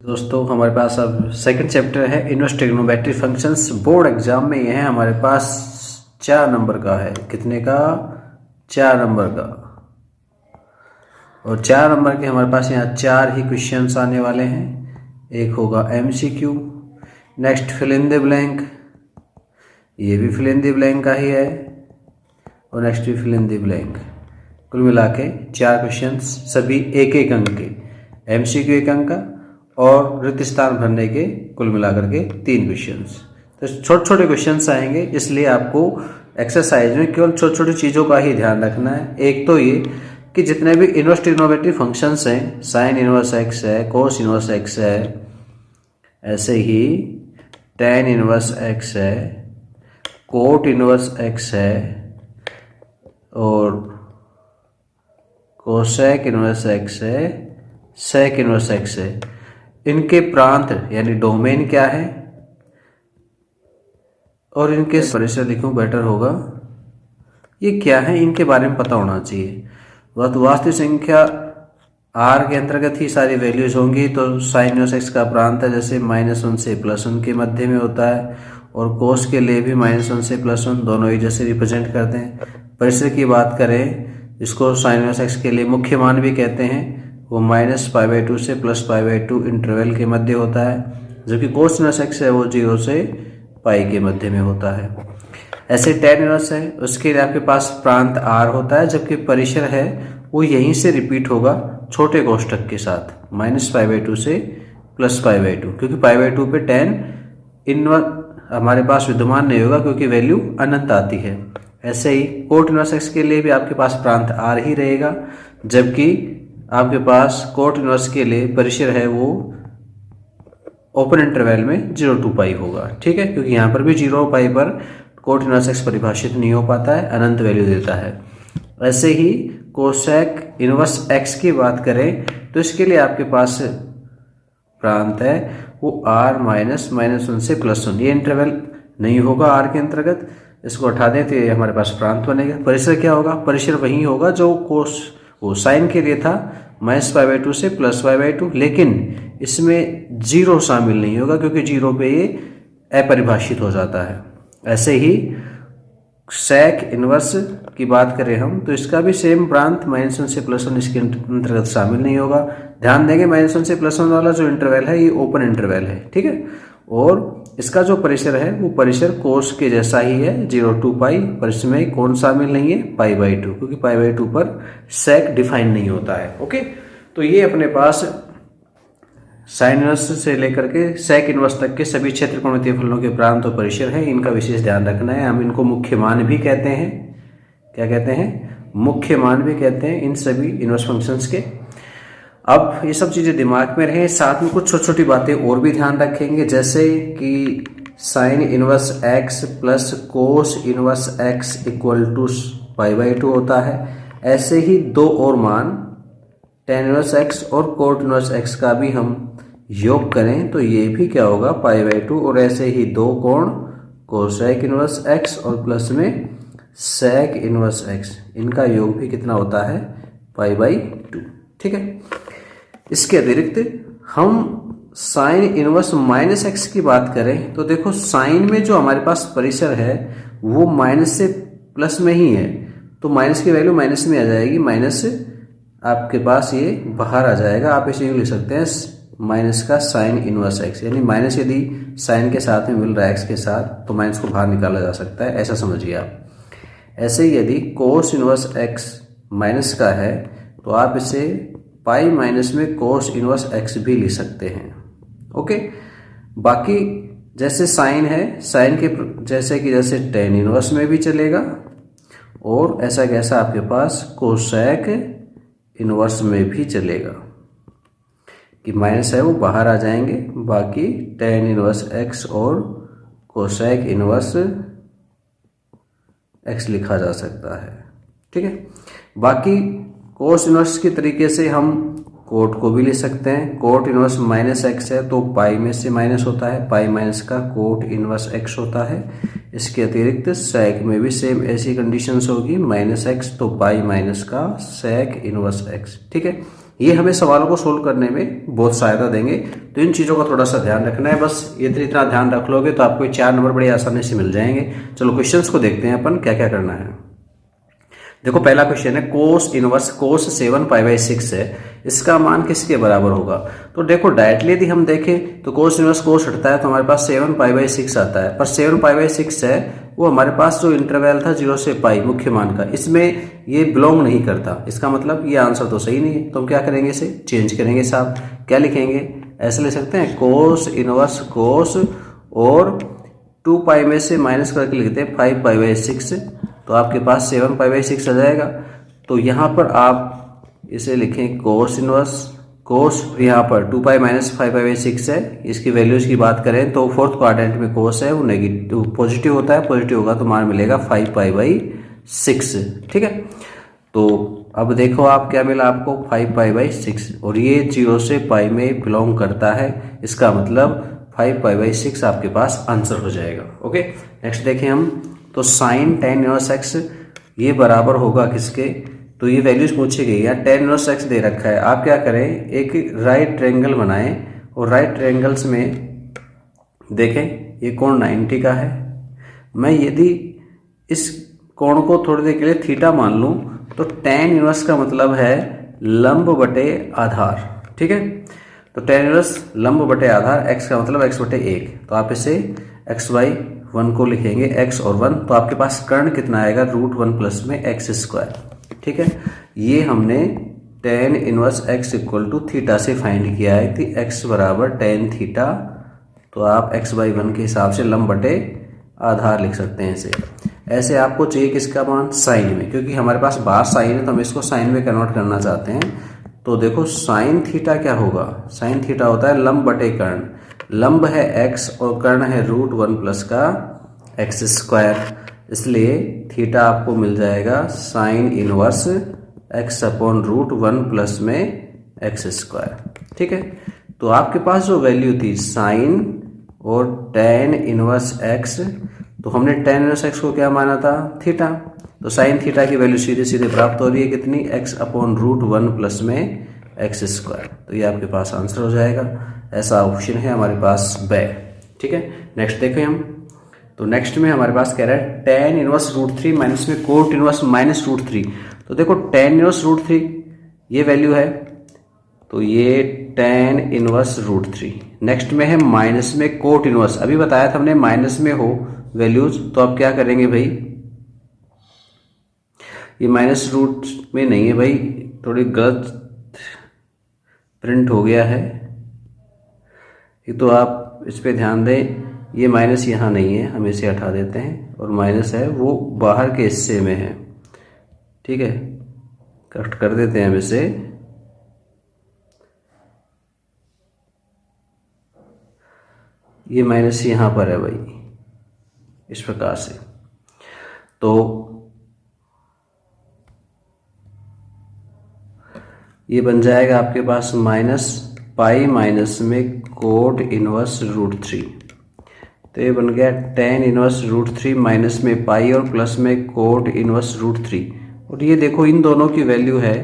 दोस्तों हमारे पास अब सेकंड चैप्टर है inverse trigonometric functions. Board exam में यह है हमारे पास 4 नंबर का है। कितने का? 4 नंबर का। और 4 नंबर के हमारे पास यहाँ 4 ही क्वेश्चंस आने वाले हैं। एक होगा MCQ, next fill in the blank, ये भी फिल इन द ब्लैंक का ही है, और नेक्स्ट भी फिल इन द ब्लैंक। कुल मिला के 4 क्वेश्चंस, सभी एक एक अंक के। एमसीक्यू 1 अंक का और रिक्त स्थान भरने के कुल मिलाकर के 3 क्वेश्चंस। तो छोटे छोटे क्वेश्चंस आएंगे, इसलिए आपको एक्सरसाइज में केवल छोटी छोटी चीज़ों का ही ध्यान रखना है। एक तो ये कि जितने भी इनवर्स ट्रिग्नोमेट्रिक फंक्शंस हैं, साइन इनवर्स एक्स है, कोस इनवर्स एक्स है, ऐसे ही टेन इनवर्स एक्स है, कोट इनवर्स एक्स है, और कोसेक इनवर्स एक्स है, सेक इनवर्स एक्स है। इनके प्रांत यानी डोमेन क्या है और इनके परिसर लिखूं बेटर होगा, ये क्या है, इनके बारे में पता होना चाहिए। वास्तविक संख्या r के अंतर्गत ही सारी वैल्यूज होंगी। तो साइन इनवर्स एक्स का प्रांत है जैसे -1 से +1 के मध्य में होता है, और कोस के लिए भी -1 से +1 दोनों ही जैसे रिप्रेजेंट करते हैं। परिसर की बात करें, इसको साइन इनवर्स एक्स के लिए मुख्य मान भी कहते हैं, वो -π/2 से +π/2 इंटरवल के मध्य होता है, जबकि कोस इनवर्स एक्स है वो 0 से पाई के मध्य में होता है। ऐसे टेन इनवर्स है, उसके लिए आपके पास प्रांत r होता है, जबकि परिसर है वो यहीं से रिपीट होगा छोटे कोष्ठक के साथ, -π/2 से +π/2, क्योंकि π/2 पे टेन इनवर्स हमारे पास विद्यमान नहीं होगा क्योंकि वैल्यू अनंत आती है। ऐसे ही कोट इनवर्स एक्स के लिए भी आपके पास प्रांत r ही रहेगा, जबकि आपके पास कोट इनवर्स के लिए परिसर है वो ओपन इंटरवल में 0 to π होगा। ठीक है, क्योंकि यहाँ पर भी 0 π पर कोट इनवर्स एक्स परिभाषित नहीं हो पाता है, अनंत वैल्यू देता है। ऐसे ही कोसेक इनवर्स एक्स की बात करें तो इसके लिए आपके पास प्रांत है वो r -1 से +1, ये इंटरवल नहीं होगा r के अंतर्गत, इसको हटा दें तो ये हमारे पास प्रांत बनेगा। परिसर क्या होगा? परिसर वही होगा जो कोस वो साइन के लिए था, -π/2 से +π/2, लेकिन इसमें 0 शामिल नहीं होगा क्योंकि 0 पे ये अपरिभाषित हो जाता है। ऐसे ही सेक इनवर्स की बात करें हम तो इसका भी सेम प्रांत -1 से +1 इसके अंतर्गत शामिल नहीं होगा। ध्यान देंगे -1 से +1 वाला जो इंटरवल है ये ओपन इंटरवल है। ठीक है, और इसका जो परिसर है वो परिसर कोस के जैसा ही है, 0 to π, पर इसमें कौन शामिल नहीं है? π/2, क्योंकि π/2 पर सेक डिफाइन नहीं होता है। ओके, तो ये अपने पास साइन इनवर्स से लेकर के सेक इनवर्स तक के सभी क्षेत्रकोणीय फलनों के प्रांत और परिसर हैं, इनका विशेष ध्यान रखना है। हम इनको मुख्य मान भी कहते हैं। क्या कहते हैं? मुख्य मान भी कहते हैं इन सभी इनवर्स फंक्शंस के। अब ये सब चीज़ें दिमाग में रहे, साथ में कुछ छोटी छोटी बातें और भी ध्यान रखेंगे, जैसे कि sine inverse X plus cos inverse X equal to π/2 होता है। ऐसे ही 2 और मान टेन इनवर्स एक्स और कोट इनवर्स एक्स का भी हम योग करें तो ये भी क्या होगा? π/2। और ऐसे ही 2 कोण कोसेक इनवर्स एक्स और प्लस में सेक इनवर्स एक्स, इनका योग भी कितना होता है? π/2। ठीक है, इसके अतिरिक्त हम साइन इनवर्स -x की बात करें तो देखो साइन में जो हमारे पास परिसर है वो माइनस से प्लस में ही है, तो माइनस की वैल्यू माइनस में आ जाएगी, माइनस आपके पास ये बाहर आ जाएगा। आप इसे यूँ लिख सकते हैं माइनस का साइन इनवर्स एक्स, यानी माइनस यदि साइन के साथ में मिल रहा है एक्स के साथ तो माइनस को बाहर निकाला जा सकता है, ऐसा समझिए आप। ऐसे ही यदि कोस इनवर्स एक्स माइनस का है तो आप इसे पाई माइनस में कोस इनवर्स एक्स भी लिख सकते हैं। ओके, बाकी जैसे साइन है, साइन के जैसे टेन इनवर्स में भी चलेगा, और ऐसा कैसा आपके पास कोसेक इनवर्स में भी चलेगा कि माइनस है वो बाहर आ जाएंगे, बाकी टेन इनवर्स एक्स और कोसेक इनवर्स एक्स लिखा जा सकता है। ठीक है, बाकी कोस इनवर्स के तरीके से हम कोट को भी ले सकते हैं। कोट इनवर्स -x है तो पाई में से माइनस होता है, पाई माइनस का कोट इनवर्स x होता है। इसके अतिरिक्त सेक में भी सेम ऐसी कंडीशंस होगी, -x तो पाई माइनस का सेक इनवर्स x। ठीक है, ये हमें सवालों को सोल्व करने में बहुत सहायता देंगे। तो इन चीज़ों का थोड़ा सा ध्यान रखना है, बस इतना ध्यान रख लोगे तो आपको 4 नंबर बड़ी आसानी से मिल जाएंगे। चलो क्वेश्चंस को देखते हैं अपन क्या क्या करना है। देखो पहला क्वेश्चन है कोस इनवर्स कोस 7π/6 है, इसका मान किसके बराबर होगा। तो देखो डायरेक्टली यदि हम देखें तो कोस इनवर्स कोस हटता है तो हमारे पास 7π/6 आता है, पर 7π/6 है वो हमारे पास जो इंटरवल था 0 से पाई मुख्य मान का, इसमें ये बिलोंग नहीं करता। इसका मतलब ये आंसर तो सही नहीं है। तो हम क्या करेंगे, इसे चेंज करेंगे साहब। क्या लिखेंगे, ऐसे लिख सकते हैं कोस इनवर्स कोस और 2π में से माइनस करके लिखते हैं 5π/6, तो आपके पास 7π/6 आ जाएगा। तो यहाँ पर आप इसे लिखें कोस इनवर्स कोस, यहाँ पर 2π - 5π/6 है, इसकी वैल्यूज की बात करें तो फोर्थ क्वाड्रेंट में कोस है वो नेगेटिव पॉजिटिव होता है, पॉजिटिव होगा तो मान मिलेगा 5π/6। ठीक है, तो अब देखो आप क्या मिला आपको 5π/6 और ये 0 से पाई में बिलोंग करता है, इसका मतलब 5π/6 आपके पास आंसर हो जाएगा। ओके, नेक्स्ट देखें हम, तो साइन tan इनवर्स x ये बराबर होगा किसके, तो ये वैल्यूज पूछी गई है। tan इनवर्स x दे रखा है, आप क्या करें एक राइट ट्रायंगल बनाएं और राइट ट्रायंगल्स में देखें ये कोण 90 का है। मैं यदि इस कोण को थोड़ी देर के लिए थीटा मान लूं तो tan इनवर्स का मतलब है लंब बटे आधार। ठीक है, तो tan इनवर्स लंब बटे आधार, x का मतलब x/1, तो आप इसे x/1 को लिखेंगे x और 1, तो आपके पास कर्ण कितना आएगा √1 प्लस में x²। ठीक है, ये हमने tan inverse x equal to theta से फाइंड किया है कि x बराबर tan थीटा, तो आप x/1 के हिसाब से लंब बटे आधार लिख सकते हैं इसे। ऐसे आपको चाहिए किसका मान, साइन में, क्योंकि हमारे पास बाहर साइन है तो हम इसको साइन में कन्वर्ट करना चाहते हैं। तो देखो साइन थीटा क्या होगा, साइन थीटा होता है लंब बटे कर्ण, लंब है x और कर्ण है √1 प्लस का x², इसलिए थीटा आपको मिल जाएगा साइन इनवर्स x/√1 प्लस में x²। ठीक है, तो आपके पास जो वैल्यू थी साइन और tan इनवर्स x, तो हमने tan इनवर्स x को क्या माना था, थीटा, तो साइन थीटा की वैल्यू सीधे सीधे प्राप्त हो रही है कितनी, x/√1 प्लस में x²। तो ये आपके पास आंसर हो जाएगा, ऐसा ऑप्शन है हमारे पास बे। ठीक है, नेक्स्ट देखें हम, तो नेक्स्ट में हमारे पास कह रहा है tan इनवर्स √3 माइनस में कोट इनवर्स -√3। तो देखो tan इनवर्स √3 ये वैल्यू है, तो ये tan इनवर्स √3। नेक्स्ट में है माइनस में कोट इनवर्स, अभी बताया था हमने माइनस में हो वैल्यूज, तो अब क्या करेंगे भाई, ये माइनस रूट में नहीं है भाई, थोड़ी गलत प्रिंट हो गया है, तो आप इस पे ध्यान दें, ये माइनस यहाँ नहीं है, हम इसे हटा देते हैं, और माइनस है वो बाहर के हिस्से में है। ठीक है, कट कर देते हैं हम इसे, ये माइनस यहाँ पर है भाई, इस प्रकार से। तो ये बन जाएगा आपके पास -पाई माइनस में कोट इनवर्स √3, तो ये बन गया tan इनवर्स √3 माइनस में पाई और प्लस में कोट इनवर्स √3। और ये देखो इन दोनों की वैल्यू है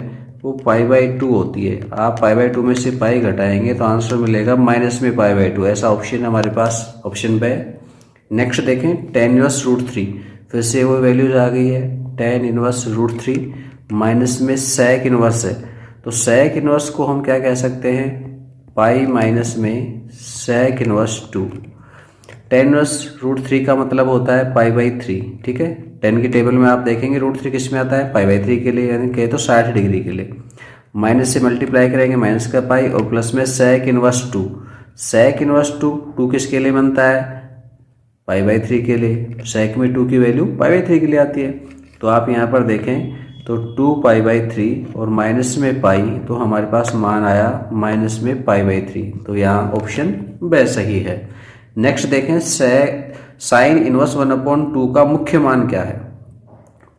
वो π/2 होती है, आप π/2 में से पाई घटाएंगे तो आंसर मिलेगा माइनस में π/2, ऐसा ऑप्शन हमारे पास ऑप्शन बे। नेक्स्ट देखें tan इनवर्स √3, फिर से वो वैल्यूज आ गई है, tan इनवर्स √3 माइनस में sec इनवर्स है, तो sec इनवर्स को हम क्या कह सकते हैं, पाई माइनस में sec इनवर्स 2। tan इनवर्स √3 का मतलब होता है π/3। ठीक है, tan की टेबल में आप देखेंगे √3 किस में आता है, π/3 के लिए, यानी कहे तो 60 डिग्री के लिए। माइनस से मल्टीप्लाई करेंगे माइनस का पाई और प्लस में sec इनवर्स 2। sec इनवर्स 2 किसके लिए बनता है, π/3 के लिए, sec में 2 की वैल्यू π/3 के लिए आती है। तो आप यहाँ पर देखें तो 2π/3 और माइनस में पाई, तो हमारे पास मान आया माइनस में π/3, तो यहाँ ऑप्शन बे सही है। नेक्स्ट देखें साइन इनवर्स 1/2 का मुख्य मान क्या है,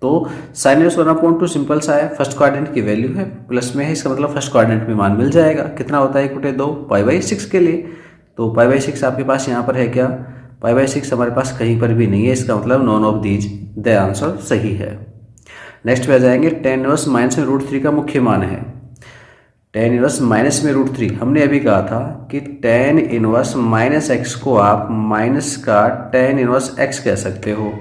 तो साइन इनवर्स 1/2 सिंपल सा है, फर्स्ट क्वाड्रेंट की वैल्यू है, प्लस में है, इसका मतलब फर्स्ट क्वाड्रेंट में मान मिल जाएगा, कितना होता है 1/2 π/6 के लिए। तो π/6 आपके पास यहाँ पर है क्या, π/6 हमारे पास कहीं पर भी नहीं है, इसका मतलब none of these the answer सही है। नेक्स्ट पे आ जाएंगे tan इनवर्स माइनस में √3 का मुख्य मान है, टेन इनवर्स माइनस में रूट थ्री, हमने अभी कहा था कि टेन इनवर्स माइनस एक्स को आप माइनस का टेन इनवर्स एक्स कह सकते हो।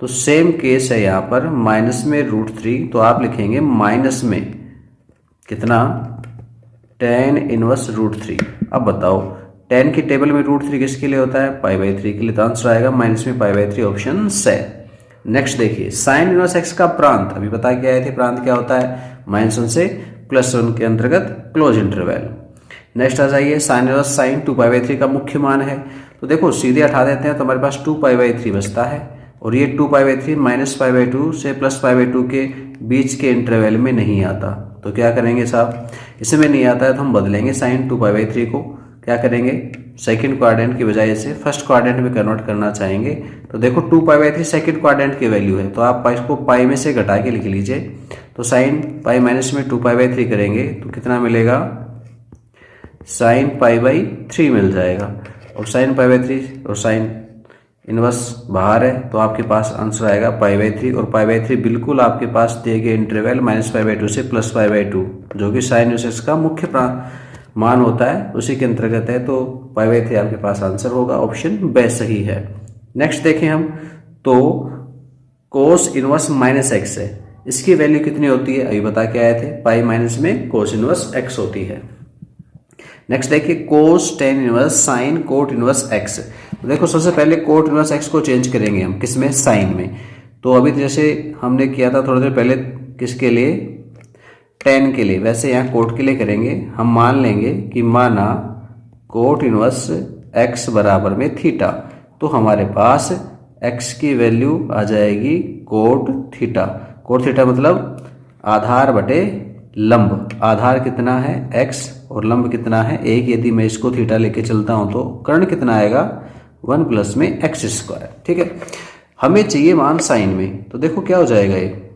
तो सेम केस है यहाँ पर, माइनस में रूट थ्री, तो आप लिखेंगे माइनस में कितना, टेन इनवर्स रूट थ्री। अब बताओ टेन की टेबल में रूट थ्री किसके लिए होता है, पाई बाई थ्री के लिए, तो आंसर आएगा माइनस में पाई बाई थ्री, ऑप्शन से। नेक्स्ट देखिए साइन इनवर्स एक्स का प्रांत, अभी बता के आए थे प्रांत क्या होता है, -1 से +1 के अंतर्गत क्लोज इंटरवल। नेक्स्ट आ जाइए साइन इनवर्स साइन 2π/3 का मुख्य मान है, तो देखो सीधे हटा देते हैं तो हमारे पास 2π/3 बचता है, और ये 2π/3 -π/2 से +π/2 के बीच के इंटरवल में नहीं आता, तो क्या करेंगे साहब, इसमें नहीं आता है तो हम बदलेंगे साइन 2π/3 को, क्या करेंगे सेकंड क्वाड्रेंट की बजाय इसे फर्स्ट क्वाड्रेंट में कन्वर्ट करना चाहेंगे। तो देखो 2π/3 सेकंड क्वाड्रेंट की वैल्यू है, तो आप इसको पाई में से घटा के लिख लीजिए, तो साइन पाई माइनस में 2π/3 करेंगे तो कितना मिलेगा, साइन π/3 मिल जाएगा, और साइन π/3 और साइन इनवर्स बाहर है, तो आपके पास आंसर आएगा π/3, और π/3 बिल्कुल आपके पास दिए गए इंटरवल -π/2 से +π/2 जो कि साइन इनवर्स का मुख्य मान होता है उसी के अंतर्गत है, तो π/3 आपके पास आंसर होगा, ऑप्शन बे सही है। नेक्स्ट देखें हम, तो कोस इनवर्स -x है, इसकी वैल्यू कितनी होती है, अभी बता के आए थे, पाई माइनस में कोस इनवर्स x होती है। नेक्स्ट देखिए कोस tan inverse sine cot inverse x, तो देखो सबसे पहले कोट इनवर्स x को चेंज करेंगे हम किसमें, साइन में। तो अभी जैसे हमने किया था थोड़ी देर पहले किसके लिए, टेन के लिए, वैसे यहाँ कोट के लिए करेंगे। हम मान लेंगे कि माना कोट इनवर्स x बराबर में थीटा, तो हमारे पास x की वैल्यू आ जाएगी कोट थीटा। कोट थीटा मतलब आधार बटे लंब, आधार कितना है x और लंब कितना है 1, यदि मैं इसको थीटा लेके चलता हूं तो कर्ण कितना आएगा 1 प्लस में x²। ठीक है, हमें चाहिए मान साइन में, तो देखो क्या हो जाएगा ये,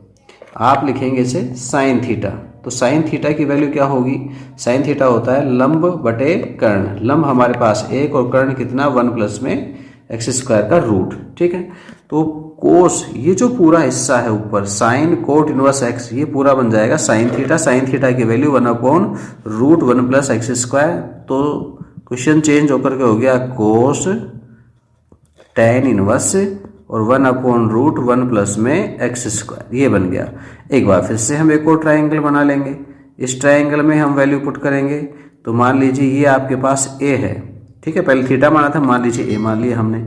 आप लिखेंगे इसे साइन थीटा, तो साइन थीटा की वैल्यू क्या होगी, साइन थीटा होता है लंब बटे कर्ण, लंब हमारे पास 1 और कर्ण कितना 1 प्लस में x² का रूट। ठीक है, तो कोस ये जो पूरा हिस्सा है ऊपर साइन कोट इनवर्स x, ये पूरा बन जाएगा साइन थीटा, साइन थीटा की वैल्यू 1/√1 प्लस x²। तो क्वेश्चन चेंज होकर के हो गया कोस टेन इनवर्स और 1/√1 प्लस में x², ये बन गया। एक बार फिर से हम एक और ट्राइंगल बना लेंगे, इस ट्राइंगल में हम वैल्यू पुट करेंगे, तो मान लीजिए ये आपके पास a है, ठीक है, पहले थीटा माना था, मान लीजिए a मान लिया हमने,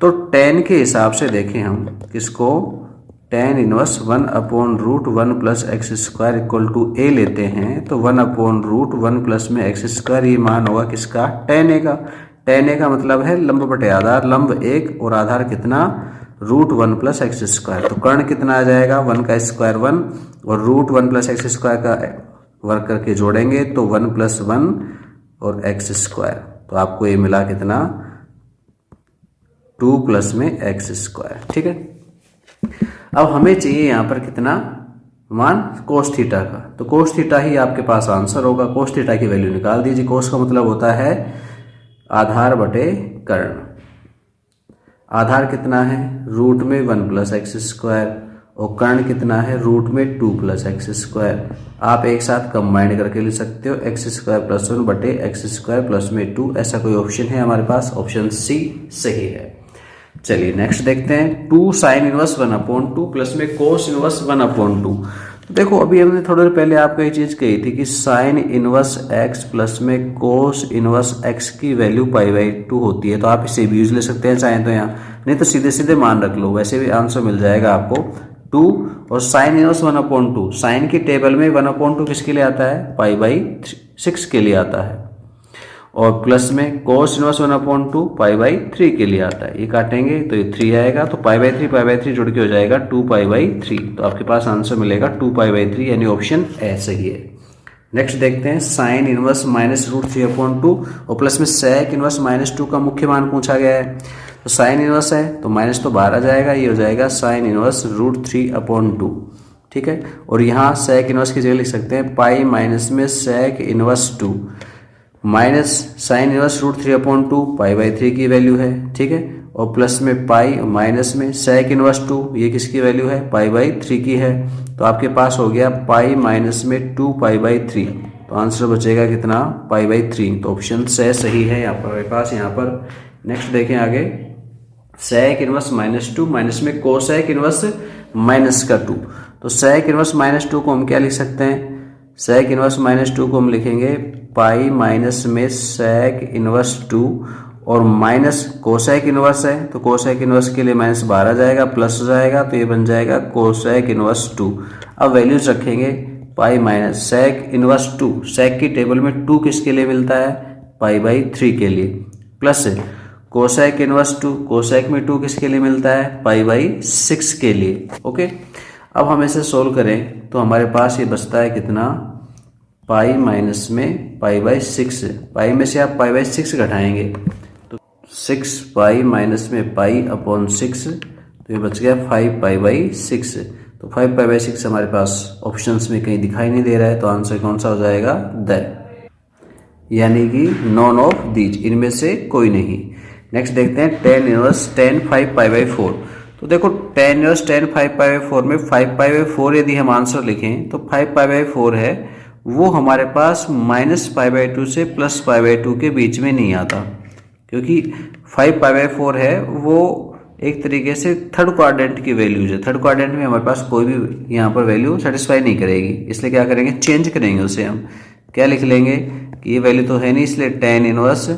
तो टेन के हिसाब से देखें हम किसको, tan inverse 1/√1 plus x² equal to a लेते हैं, तो 1/√1 प्लस में x², ये मान होगा किसका, टेन a का। टेन a का मतलब है लंब बटे आधार, लंब 1 और आधार कितना √1 प्लस x², तो कर्ण कितना आ जाएगा 1 का स्क्वायर 1 और √1 प्लस x² का वर्क करके जोड़ेंगे तो 1 + 1 और x², तो आपको ये मिला कितना 2 प्लस में x²। ठीक है, अब हमें चाहिए यहाँ पर कितना मान कोस थीटा का, तो कोस थीटा ही आपके पास आंसर होगा, कोस थीटा की वैल्यू निकाल दीजिए। कोस का मतलब होता है आधार बटे कर्ण, आधार कितना है रूट में 1 प्लस x² और कर्ण कितना है रूट में 2 प्लस x²। आप एक साथ कंबाइंड करके लिख सकते हो x² + 1 बटे x² प्लस में 2, ऐसा कोई ऑप्शन है हमारे पास, ऑप्शन सी सही है। चलिए नेक्स्ट देखते हैं, 2 साइन इनवर्स 1/2 प्लस में कोस इनवर्स 1/2। तो देखो अभी हमने थोड़ी देर पहले आपको ये चीज़ कही थी कि साइन इनवर्स x प्लस में कोस इनवर्स x की वैल्यू π/2 होती है, तो आप इसे भी यूज ले सकते हैं चाहें तो, यहाँ नहीं तो सीधे सीधे मान रख लो, वैसे भी आंसर मिल जाएगा आपको 2। और साइन इनवर्स 1/2, साइन की टेबल में 1/2 किसके लिए आता है, π/6 के लिए आता है, और प्लस में कोस इनवर्स 1/2 π/3 के लिए आता है, ये काटेंगे तो ये 3 आएगा, तो π/3 जुड़ के हो जाएगा 2π/3, तो आपके पास आंसर मिलेगा 2π/3, यानी ऑप्शन ए सही है। नेक्स्ट देखते हैं साइन इनवर्स -√3/2 और प्लस में सेक इनवर्स -2 का मुख्य मान पूछा गया है, तो साइन इनवर्स है तो माइनस तो बाहर आ जाएगा, ये हो जाएगा साइन इनवर्स √3/2। ठीक है, और यहाँ सेक इनवर्स की जगह लिख सकते हैं पाई माइनस में sec inverse 2 minus sine inverse √3/2 π/3 की वैल्यू है। ठीक है, और प्लस में पाई माइनस में सेक इनवर्स 2, ये किसकी वैल्यू है π/3 की है, तो आपके पास हो गया पाई माइनस में 2 π/3, तो तो आंसर बचेगा कितना, π/3। तो ऑप्शन से सही है यहाँ पर मेरे पास। यहाँ पर नेक्स्ट देखें आगे, sec इनवर्स -2 माइनस में कोसेक इनवर्स -2। तो sec इनवर्स -2 को हम क्या लिख सकते हैं, sec इनवर्स -2 को हम लिखेंगे पाई माइनस में sec इनवर्स 2 और माइनस कोसेक इनवर्स है तो कोसेक इनवर्स के लिए माइनस बाहर आ जाएगा, प्लस हो जाएगा, तो ये बन जाएगा कोसेक इनवर्स 2। अब वैल्यूज रखेंगे pi minus sec inverse 2, sec की टेबल में 2 किसके लिए मिलता है, π/3 के लिए, प्लस कोसेक इनवर्स 2, कोसेक में 2 किसके लिए मिलता है, π/6 के लिए। ओके, अब हम इसे सोल्व करें तो हमारे पास ये बचता है कितना, पाई माइनस में π/6, पाई में से आप π/6 घटाएंगे तो 6 पाई माइनस में π/6, तो ये बच गया 5π/6। तो 5π/6 हमारे पास ऑप्शंस में कहीं दिखाई नहीं दे रहा है, तो आंसर कौन सा हो जाएगा, द, यानी कि नॉन ऑफ दीज, इनमें से कोई नहीं। नेक्स्ट देखते हैं tan इनवर्स tan 5π/4। तो देखो tan इनवर्स tan 5π/4 में 5π/4 यदि हम आंसर लिखें तो 5π/4 है वो हमारे पास -π/2 से +π/2 के बीच में नहीं आता, क्योंकि 5π/4 है वो एक तरीके से थर्ड क्वाड्रेंट की वैल्यूज है। थर्ड क्वाड्रेंट में हमारे पास कोई भी यहाँ पर वैल्यू सेटिस्फाई नहीं करेगी, इसलिए क्या करेंगे, चेंज करेंगे उसे। हम क्या लिख लेंगे कि ये वैल्यू तो है नहीं, इसलिए tan इनवर्स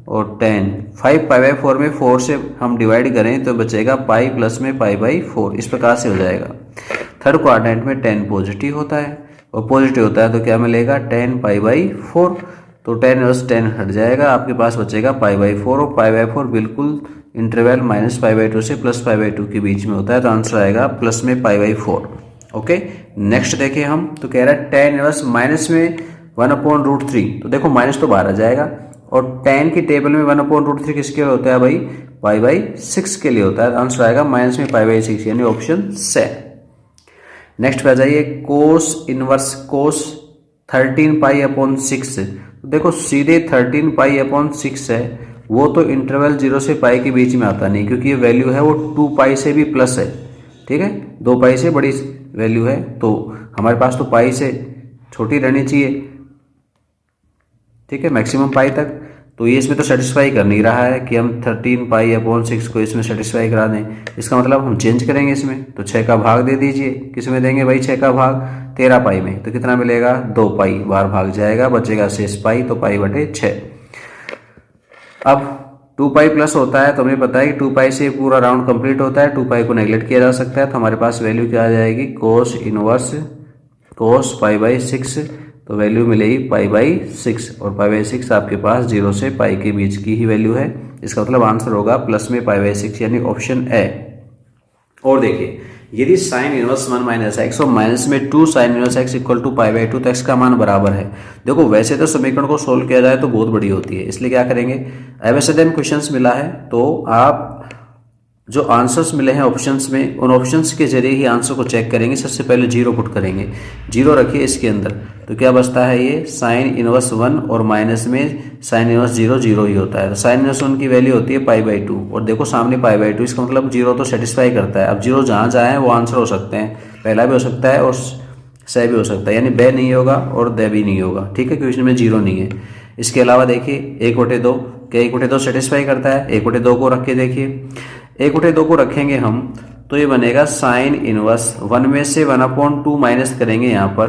और tan 5π/4 में 4 से हम डिवाइड करें तो बचेगा पाई प्लस में π/4, इस प्रकार से हो जाएगा। थर्ड क्वाड्रेंट में tan पॉजिटिव होता है और पॉजिटिव होता है तो क्या मिलेगा, tan π/4। तो tan इनवर्स tan हट जाएगा, आपके पास बचेगा π/4 और π/4 बिल्कुल इंटरवल -π/2 से +π/2 के बीच में होता है, तो आंसर आएगा प्लस में π/4। ओके, नेक्स्ट देखें हम, तो कह रहा है tan इनवर्स माइनस में 1/√3। तो देखो माइनस तो बाहर आ जाएगा और tan की टेबल में 1/√3 किसके लिए होता है भाई, π/6 के लिए होता है, आंसर आएगा माइनस में π/6, यानी ऑप्शन से। नेक्स्ट पे आ जाइए, कोस इनवर्स कोस 13π/6। तो देखो सीधे 13π/6 है, वो तो इंटरवल 0 से पाई के बीच में आता नहीं, क्योंकि ये वैल्यू है वो 2π से भी प्लस है, ठीक है, 2π से बड़ी वैल्यू है, तो हमारे पास तो पाई से छोटी रहनी चाहिए, ठीक है, मैक्सिमम पाई तक। तो ये इसमें तो सेटिस्फाई कर नहीं रहा है कि हम 13π/6 को इसमें सेटिस्फाई करा दें, इसका मतलब हम चेंज करेंगे इसमें, तो 6 का भाग दे दीजिए। किस में देंगे भाई 6 का भाग, 13π में, तो कितना मिलेगा, 2π, बाहर भाग जाएगा, बचेगा शेष पाई, तो π/6। अब 2π प्लस होता है तो हमें पता है कि 2π से पूरा राउंड कंप्लीट होता है, 2π को नेगलेक्ट किया जा सकता है, तो हमारे पास वैल्यू क्या आ जाएगी, कोस इनवर्स कोस π/6, तो वैल्यू मिलेगी π/6 और π/6 आपके पास 0 से पाई के बीच की ही वैल्यू है, इसका मतलब आंसर होगा प्लस में π/6, यानी ऑप्शन ए। और देखिए यदि साइन इनवर्स 1 - x और माइनस में 2 sine inverse x equal to π/2, तो x का मान बराबर है। देखो वैसे तो समीकरण को सोल्व किया जाए तो बहुत बड़ी होती है, इसलिए क्या करेंगे, एबीसीडी में क्वेश्चंस मिला है तो आप जो आंसर्स मिले हैं ऑप्शंस में, उन ऑप्शंस के जरिए ही आंसर को चेक करेंगे। सबसे पहले 0 पुट करेंगे, 0 रखिए इसके अंदर, तो क्या बचता है, ये साइन इनवर्स 1 और माइनस में साइन इनवर्स 0 0 ही होता है, तो साइन इनवर्स 1 की वैल्यू होती है π/2 और देखो सामने π/2, इसका मतलब 0 तो सेटिस्फाई करता है। अब 0 जहाँ जाए वो आंसर हो सकते हैं, पहला भी हो सकता है और से भी हो सकता है, यानी बे नहीं होगा और दे भी नहीं होगा, ठीक है, क्वेश्चन में 0 नहीं है। इसके अलावा देखिए 1/2, क्या 1/2 सेटिस्फाई करता है, 1/2 को रख के देखिए, 1/2 को रखेंगे हम तो ये बनेगा साइन इनवर्स 1 में से 1/2 माइनस करेंगे यहाँ पर,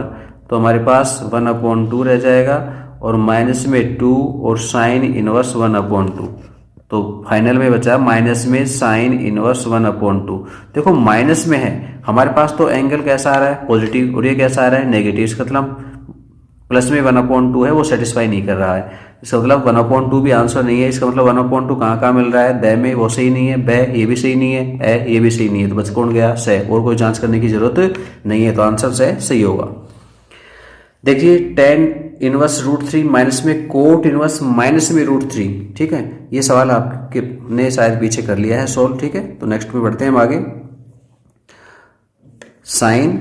तो हमारे पास 1/2 रह जाएगा और माइनस में 2 और साइन इनवर्स 1/2, तो फाइनल में बचा माइनस में साइन इनवर्स 1/2। देखो माइनस में है, हमारे पास तो एंगल कैसा आ रहा है, पॉजिटिव, और ये कैसा आ रहा है, नेगेटिव, इसका मतलब प्लस में 1/2 है वो सेटिस्फाई नहीं कर रहा है, इसका मतलब 1/2 भी आंसर नहीं है। इसका मतलब 1/2 कहाँ मिल रहा है, द में, वो सही नहीं है, बे ये भी सही नहीं है, ए ये भी सही नहीं है, तो बच कौन गया, से, और कोई जांच करने की जरूरत नहीं है, तो आंसर से सही होगा। देखिए tan इनवर्स √3 माइनस में कोट इनवर्स माइनस में √3, ठीक है, ये सवाल आपके ने शायद पीछे कर लिया है सोल्व, ठीक है, तो नेक्स्ट में बढ़ते हैं हम आगे। साइन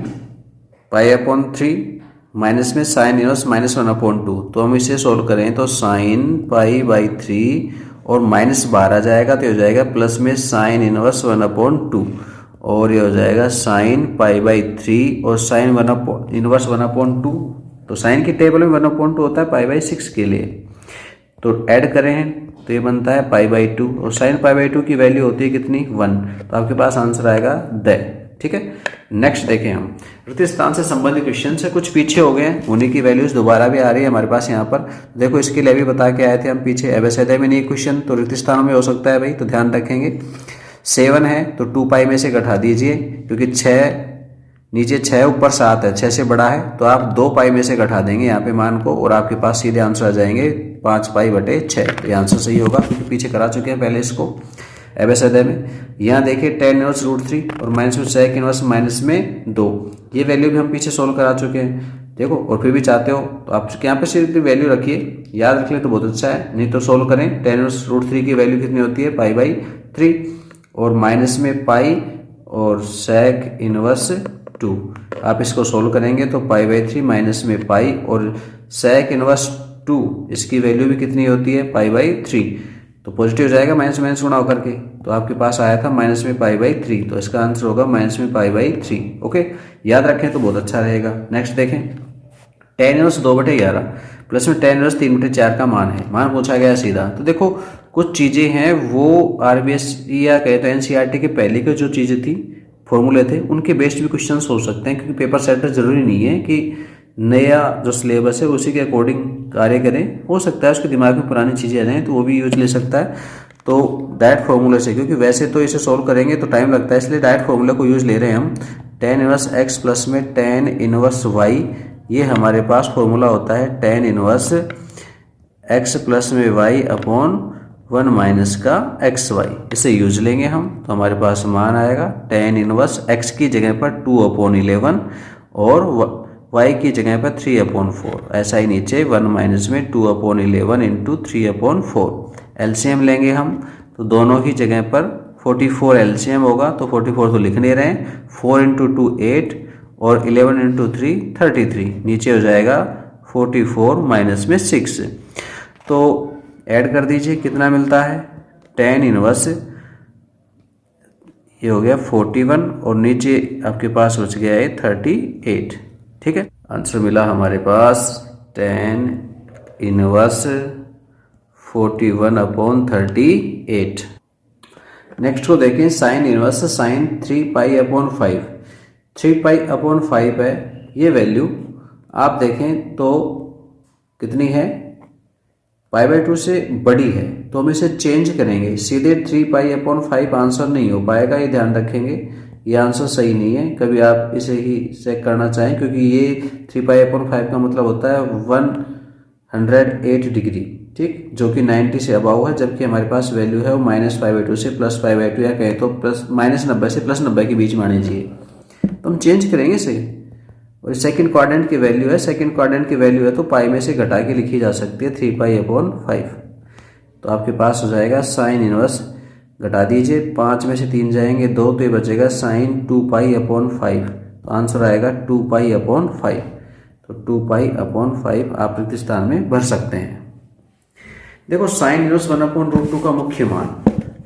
π/3 माइनस में साइन इनवर्स -1/2, तो हम इसे सोल्व करें तो साइन π/3 और माइनस बाहर आ जाएगा, तो हो जाएगा प्लस में साइन इनवर्स 1/2 और ये हो जाएगा साइन π/3 और साइन इनवर्स 1/2 तो साइन की टेबल में 1/2 होता है पाई बाई 6 के लिए, तो ऐड करें तो ये बनता है पाई बाई 2 और साइन पाई बाई 2 की वैल्यू होती है कितनी 1, तो आपके पास आंसर आएगा द। ठीक है, नेक्स्ट देखें हम वृत्तीय स्थान से संबंधित क्वेश्चन से कुछ पीछे हो गए हैं, उन्हीं की वैल्यूज दोबारा भी आ रही है हमारे पास यहाँ पर। देखो इसके लिए भी बता के आए थे हम पीछे, एवसैदय में नहीं क्वेश्चन तो वृत्तीय स्थानों में हो सकता है भाई, तो ध्यान रखेंगे। 7 है तो 2 पाई में से घटा दीजिए, क्योंकि 6 नीचे 6 ऊपर 7 है, 6 से बड़ा है, तो आप 2 पाई में से घटा देंगे यहाँ पे मान को और आपके पास सीधे आंसर आ जाएंगे 5 पाई बटे 6। तो ये आंसर सही होगा, क्योंकि पीछे करा चुके हैं पहले इसको एवसैदय में। यहाँ देखिए tan इनवर्स √3 और माइनस में sec इनवर्स माइनस में 2, ये वैल्यू भी हम पीछे सोल्व करा चुके हैं। देखो और फिर भी चाहते हो तो आप यहाँ पे सिर्फ वैल्यू रखिए, याद रख ले तो बहुत अच्छा है, नहीं तो सोल्व करें। tan इनवर्स √3 की वैल्यू कितनी होती है पाई बाई 3 और माइनस में पाई और sec इनवर्स 2, आप इसको सोल्व करेंगे तो पाई बाई 3 माइनस में पाई और sec इनवर्स 2 इसकी वैल्यू भी कितनी होती है पाई बाई 3, तो पॉजिटिव हो जाएगा माइनस माइनस गुणा होकर के, तो आपके पास आया था माइनस में पाई बाई 3, तो इसका आंसर होगा माइनस में पाई बाई 3। ओके, याद रखें तो बहुत अच्छा रहेगा। नेक्स्ट देखें tan इनवर्स 2/11 प्लस में tan इनवर्स 3/4 का मान है, मान पूछा गया सीधा। तो देखो कुछ चीज़ें हैं वो RBS या कहे तो NCERT के पहले की जो चीज़ें थी फॉर्मूले थे उनके बेस्ड भी क्वेश्चन हो सकते हैं, क्योंकि पेपर सेटर जरूरी नहीं है कि नया जो सिलेबस है उसी के अकॉर्डिंग कार्य करें, हो सकता है उसके दिमाग में पुरानी चीज़ें आ जाएँ तो वो भी यूज ले सकता है। तो डायरेक्ट फार्मूले से, क्योंकि वैसे तो इसे सॉल्व करेंगे तो टाइम लगता है, इसलिए डायरेक्ट फार्मूले को यूज ले रहे हैं हम। tan इनवर्स x प्लस में tan इनवर्स y, ये हमारे पास फॉर्मूला होता है tan इनवर्स x प्लस में y अपॉन 1 माइनस का xy, इसे यूज लेंगे हम तो हमारे पास मान आएगा tan इनवर्स x की जगह पर 2/11 और y की जगह पर 3/4, ऐसा ही नीचे 1 माइनस में 2/11 इंटू 3/4। एलसीएम लेंगे हम तो दोनों ही जगह पर 44 एलसीएम होगा, तो 44 तो लिख नहीं रहे हैं, 4 इंटू 2 8 और 11 इंटू 3 33, नीचे हो जाएगा 44 माइनस में 6, तो ऐड कर दीजिए कितना मिलता है tan इनवर्स, ये हो गया 41 और नीचे आपके पास बच गया है 38। ठीक है, आंसर मिला हमारे पास tan इनवर्स 41/38। नेक्स्ट को देखें साइन इनवर्स साइन 3π/5, 3π/5 है ये वैल्यू, आप देखें तो कितनी है पाई बाई 2 से बड़ी है, तो हम इसे चेंज करेंगे, सीधे 3π/5 आंसर नहीं हो पाएगा, ये ध्यान रखेंगे, ये आंसर सही नहीं है। कभी आप इसे ही चेक करना चाहें, क्योंकि ये 3π/5 का मतलब होता है 108 डिग्री, ठीक, जो कि 90 से अबाव है, जबकि हमारे पास वैल्यू है वो -π/2 से +π/2 या कहें तो -90 से +90 के बीच मानी चाहिए, तो हम चेंज करेंगे सही। और सेकंड क्वाड्रेंट की वैल्यू है, सेकंड क्वाड्रेंट की वैल्यू है तो पाई में से घटा के लिखी जा सकती है 3π/5, तो आपके पास हो जाएगा साइन इनवर्स, घटा दीजिए 5 में से 3 जाएंगे 2, तो ये बचेगा साइन 2π/5, तो आंसर आएगा 2π/5, तो 2π/5 आप रिक्त स्थान में भर सकते हैं। देखो साइन इनवर्स 1/√2 का मुख्य मान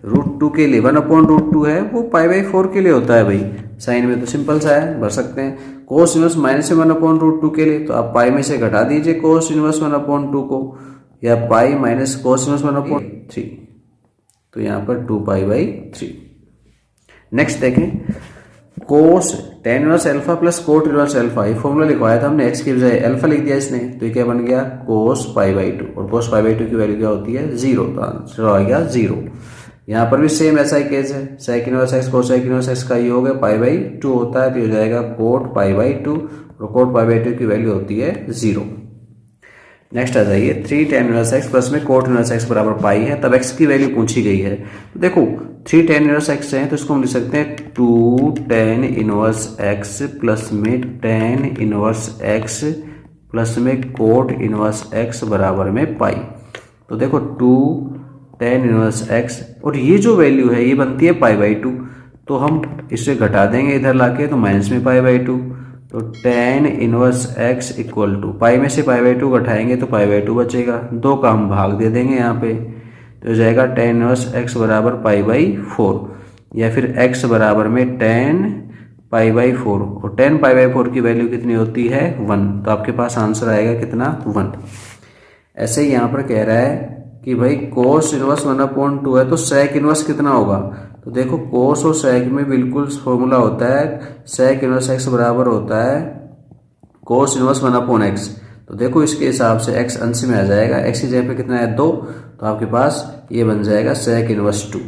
√2 के लिए 1/√2 है, वो π/4 के लिए होता है भाई, साइन में तो सिंपल सा है, भर सकते हैं। कोस इनवर्स -1/√2 के लिए तो आप पाई में से घटा दीजिए कोस इनवर्स 1/2 को, या पाई माइनस कोस इनवर्स 1/3, तो यहाँ पर 2π/3। नेक्स्ट देखें कोस tan inverse alpha plus cot inverse alpha, ये फॉर्मूला लिखवाया था हमने, x की बजाय अल्फा लिख दिया इसने, तो ये क्या बन गया कोस π/2, और कोस π/2 की वैल्यू क्या होती है 0, तो आंसर आ गया 0। यहाँ पर भी सेम ऐसा ही केस है, sec inverse x cosec inverse x का ये हो गया π/2 होता है, तो हो जाएगा कोट π/2 और कोट π/2 की वैल्यू होती है 0। नेक्स्ट आ जाइए 3 tan इनवर्स x प्लस में कोट इनवर्स x बराबर पाई है, तब x की वैल्यू पूछी गई है, तो देखो 3 tan इनवर्स x है तो इसको हम लिख सकते हैं 2 tan इनवर्स x प्लस में tan इनवर्स x प्लस में कोट इनवर्स x बराबर में पाई, तो देखो 2 tan इनवर्स x और ये जो वैल्यू है ये बनती है π/2, तो हम इसे घटा देंगे इधर लाके तो माइनस में π/2, तो tan inverse x equal to pi में से π/2 घटाएंगे तो π/2 बचेगा, 2 का हम भाग दे देंगे यहाँ पे, तो हो जाएगा tan इनवर्स x बराबर π/4, या फिर x बराबर में tan पाई/4 और tan पाई/4 की वैल्यू कितनी होती है 1, तो आपके पास आंसर आएगा कितना 1। ऐसे ही यहाँ पर कह रहा है कि भाई cos इनवर्स 1/2 है तो sec इनवर्स कितना होगा, तो देखो cos और sec में बिल्कुल फॉर्मूला होता है, sec इनवर्स x बराबर होता है cos इनवर्स 1/x। तो देखो इसके हिसाब से x अंश में आ जाएगा, x की जगह पे कितना है 2, तो आपके पास ये बन जाएगा sec इनवर्स 2।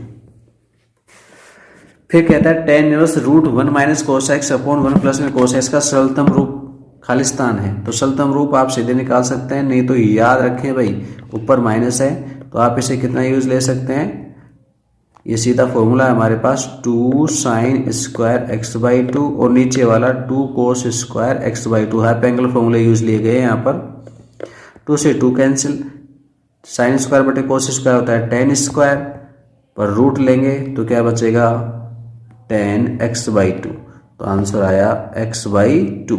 फिर कहता है tan inverse √1 minus cos x upon 1 plus में cos x का सरलतम रूप खालिस्तान है, तो सरलतम रूप आप सीधे निकाल सकते हैं, नहीं तो याद रखें भाई ऊपर माइनस है तो आप इसे कितना यूज ले सकते हैं, ये सीधा फॉर्मूला है हमारे पास 2 sin स्क्वायर x/2 और नीचे वाला 2 cos square x/2 half angle फॉर्मूले यूज लिए गए हैं यहाँ पर। 2 से 2 कैंसिल, साइन स्क्वायर बटे cos स्क्वायर होता है tan स्क्वायर, पर रूट लेंगे तो क्या बचेगा tan x/2, तो आंसर आया x/2।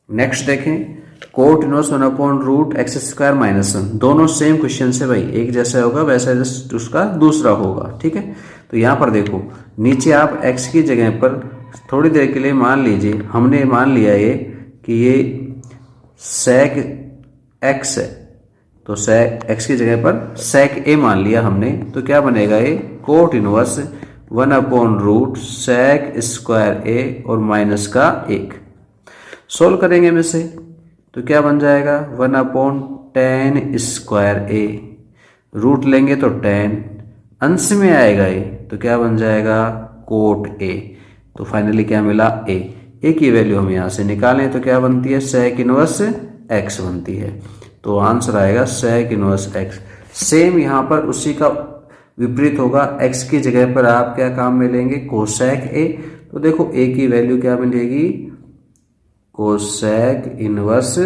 नेक्स्ट देखें कोट इनवर्स 1/√x² माइनस 1, दोनों सेम क्वेश्चन से भाई एक जैसा होगा वैसा जस्ट उसका दूसरा होगा, ठीक है। तो यहाँ पर देखो नीचे आप x की जगह पर थोड़ी देर के लिए मान लीजिए, हमने मान लिया ये कि ये sec x है, तो sec x की जगह पर sec a मान लिया हमने, तो क्या बनेगा ये कोट इनवर्स 1/√sec² a और माइनस का 1। सोल्व करेंगे में से तो क्या बन जाएगा 1/tan² a, रूट लेंगे तो tan, अंश में आएगा ये तो क्या बन जाएगा कोट a, तो फाइनली क्या मिला a की वैल्यू हम यहाँ से निकालें तो क्या बनती है sec इनवर्स x बनती है, तो आंसर आएगा sec इनवर्स x। सेम यहाँ पर उसी का विपरीत होगा, x की जगह पर आप क्या काम में लेंगे कोसेक a, तो देखो a की वैल्यू क्या मिलेगी कोसेक इनवर्स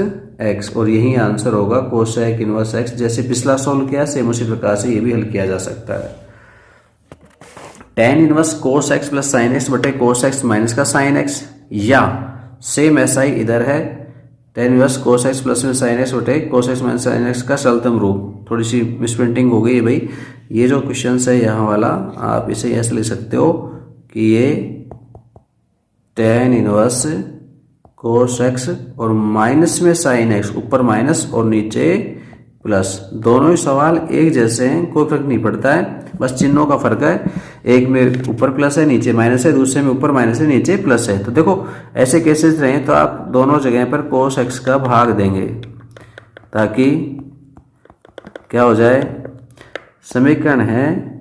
x, और यही आंसर होगा कोसेक इनवर्स x। जैसे पिछला सोल्व किया सेम उसी प्रकार से ये भी हल किया जा सकता है। tan inverse cos x plus sine x बटे cos x माइनस का साइन x, या सेम ऐसा ही इधर है tan inverse cos x plus में साइन x बटे cos x minus sine x का सरलतम रूप। थोड़ी सी मिसप्रिंटिंग हो गई है भाई, ये जो क्वेश्चन है यहाँ वाला आप इसे ऐसे ले सकते हो कि ये tan इनवर्स cos x और माइनस में साइन x, ऊपर माइनस और नीचे प्लस, दोनों ही सवाल एक जैसे हैं, कोई फर्क नहीं पड़ता है, बस चिन्हों का फर्क है, एक में ऊपर प्लस है नीचे माइनस है, दूसरे में ऊपर माइनस है नीचे प्लस है। तो देखो ऐसे केसेस रहे तो आप दोनों जगह पर cos x का भाग देंगे ताकि क्या हो जाए, समीकरण है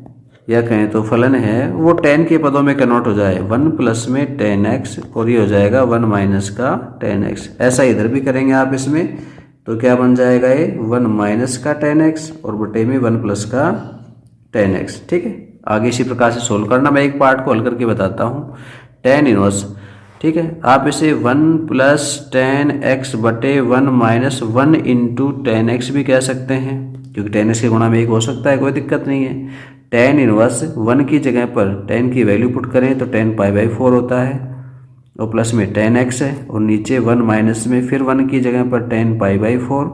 या कहें तो फलन है वो tan के पदों में कन्वर्ट हो जाए, 1 प्लस में tan x और ये हो जाएगा 1 माइनस का tan x। ऐसा इधर भी करेंगे आप इसमें तो क्या बन जाएगा ये 1 माइनस का tan x और बटे में 1 प्लस का tan x, ठीक है। आगे इसी प्रकार से सोल्व करना, मैं एक पार्ट को हल करके बताता हूँ। tan इनवर्स, ठीक है, आप इसे 1 प्लस tan x बटे 1 माइनस 1 इंटू tan x भी कह सकते हैं, क्योंकि tan x के गुणा में एक हो सकता है, कोई दिक्कत नहीं है। tan इनवर्स 1 की जगह पर tan की वैल्यू पुट करें तो tan पाई/4 होता है और प्लस में tan x है, और नीचे 1 माइनस में फिर 1 की जगह पर tan पाई/4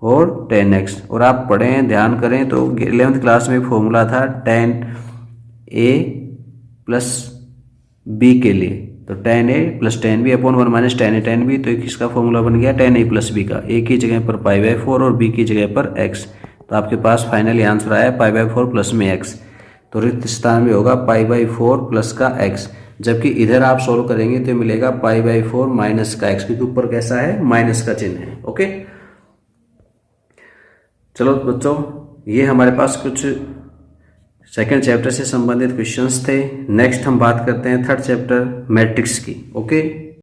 और tan x। और आप पढ़ें ध्यान करें तो 11th क्लास में फॉर्मूला था tan a प्लस b के लिए, तो tan a plus tan b upon 1 minus tan a tan b, तो एक इसका फॉर्मूला बन गया tan a प्लस b का, a की जगह पर पाई/4 और b की जगह पर x, तो आपके पास फाइनली आंसर आया पाई/4 प्लस में x, तो रिक्त स्थान में होगा पाई/4 प्लस का x, जबकि इधर आप सोल्व करेंगे तो मिलेगा पाई/4 माइनस का x, क्योंकि ऊपर कैसा है माइनस का चिन्ह है। ओके चलो बच्चों, ये हमारे पास कुछ सेकंड चैप्टर से संबंधित क्वेश्चंस थे। नेक्स्ट हम बात करते हैं थर्ड चैप्टर मैट्रिक्स की। ओके।